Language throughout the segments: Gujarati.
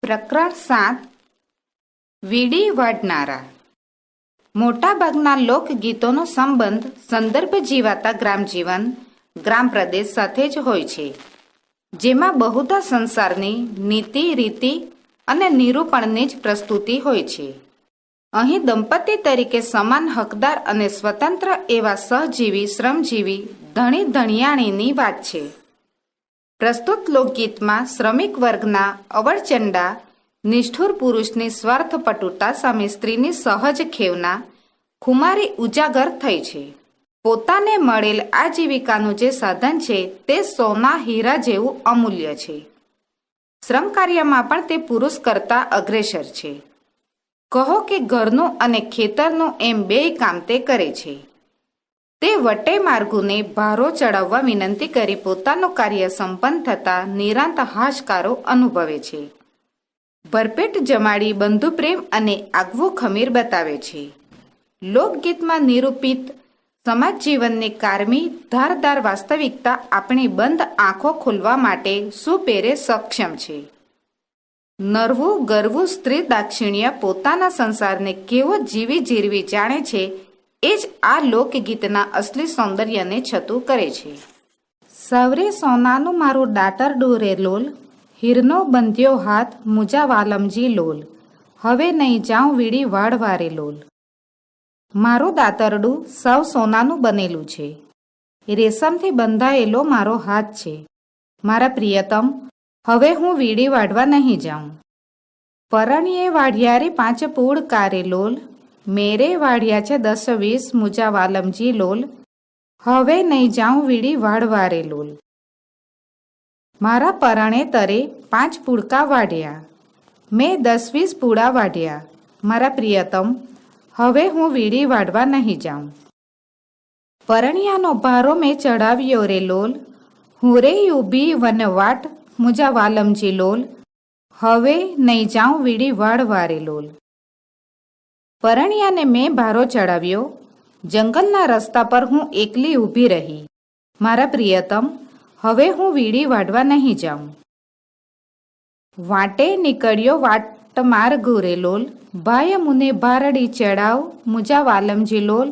પ્રકરણ 7 વીડી વાડનારા. મોટાભાગના લોકગીતોનો સંબંધ સંદર્ભ જીવાતા ગ્રામજીવન ગ્રામ પ્રદેશ સાથે જ હોય છે, જેમાં બહુધા સંસારની નીતિ રીતિ અને નિરૂપણની જ પ્રસ્તુતિ હોય છે. અહીં દંપતી તરીકે સમાન હકદાર અને સ્વતંત્ર એવા સહજીવી શ્રમજીવી ધણી ધણિયાણીની વાત છે. પ્રસ્તુત લોકગીતમાં શ્રમિક વર્ગના અવળચંડા નિષ્ઠુર પુરુષની સ્વાર્થપટુતા સામે સ્ત્રીની સહજ ખેવના ખુમારી ઉજાગર થઈ છે. પોતાને મળેલ આજીવિકાનું જે સાધન છે તે સોના હીરા જેવું અમૂલ્ય છે. શ્રમ કાર્યમાં પણ તે પુરુષ કરતાં અગ્રેસર છે. કહો કે ઘરનું અને ખેતરનું એમ બેય કામ તે કરે છે. તે વટે માર્ગુને ભારો ચડાવવા વિનંતી કરી પોતાનું કાર્ય સંપન્ન થતાં નિરાંત હાશકારો અનુભવે છે. ભરપેટ જમાડી બંધુપ્રેમ અને આગવું ખમીર બતાવે છે. લોકગીતમાં નિરૂપિત સમાજ જીવનની કારમી ધારદાર વાસ્તવિકતા આપણી બંધ આંખો ખોલવા માટે સુપેરે સક્ષમ છે. નરવું ગરવું સ્ત્રી દાક્ષિણ્ય પોતાના સંસારને કેવો જીવી જીરવી જાણે છે એ જ આ લોકગીતના અસલી સૌંદર્યને છતું કરે છે. સવરે સોનાનું મારું દાતરડું રે લોલ, હીરનો બંધ્યો હાથ મુજા વાલમજી લોલ, હવે નહીં જાઉં વીડી વાળવા રે લોલ. મારું દાતરડું સૌ સોનાનું બનેલું છે. રેશમથી બંધાયેલો મારો હાથ છે. મારા પ્રિયતમ, હવે હું વીડી વાઢવા નહીં જાઉં. પરણીએ વાઢિયારે 5 પૂડ કારે લોલ, મેરે વાઢ્યા છે 10-20 મુજા વાલમજી લોલ, હવે નહીં જાઉં વીડી વાળવા રે લોલ. મારા પરણે તરે 5 પૂડકા વાઢ્યા, મેં 10-20 પૂડા વાઢ્યા. મારા પ્રિયતમ, હવે હું વીડી વાઢવા નહીં જાઉં. પરણિયાનો ભારો મેં ચડાવ્યો રે લોલ, હું રે ઊભી વનવાટ મુજા વાલમજી લોલ, હવે નહીં જાઉં વીડી વાળવા રે લોલ. પરણિયાને મેં ભારો ચડાવ્યો, જંગલના રસ્તા પર હું એકલી ઊભી રહી. મારા પ્રિયતમ, હવે હું વીડી વાઢવા નહીં જાઉં. વાટે નીકળ્યો વાટ માર્ગુ રે લોલ, ભાય મુને ભારડી ચડાવ મુજા વાલમજી લોલ,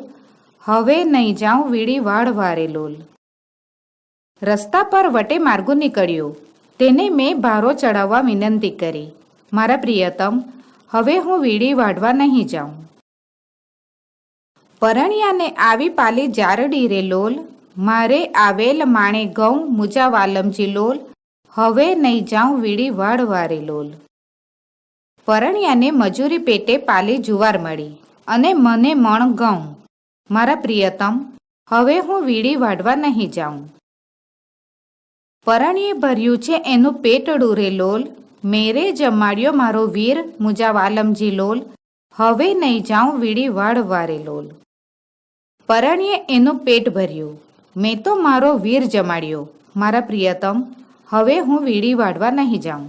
હવે નહીં જાઉં વીડી વાળવા રે લોલ. રસ્તા પર વટે માર્ગુ નીકળ્યો, તેને મેં ભારો ચડાવવા વિનંતી કરી. મારા પ્રિયતમ, હવે હું વીડી વાઢવા નહીં જાઉં. પરણિયાને આવી પાલી જારડી રે લોલ, મારે આવેલ માણે ઘઉં મુજા વાલમજી લોલ, હવે નહીં જાઉં વીડી વાળવા રે લોલ. પરણિયાને મજૂરી પેટે પાલી જુવાર મળી અને મને મણ ઘઉં. મારા પ્રિયતમ, હવે હું વીડી વાઢવા નહીં જાઉં. પરણીએ ભર્યું છે એનું પેટડું રે લોલ, મેરે જમાડ્યો મારો વીર મુજા વાલમજી લોલ, હવે નહીં જાઉં વીડી વાળવા રે લોલ. પરણીએ એનું પેટ ભર્યું, મેં તો મારો વીર જમાડ્યો. મારા પ્રિયતમ, હવે હું વીડી વાઢવા નહીં જાઉં.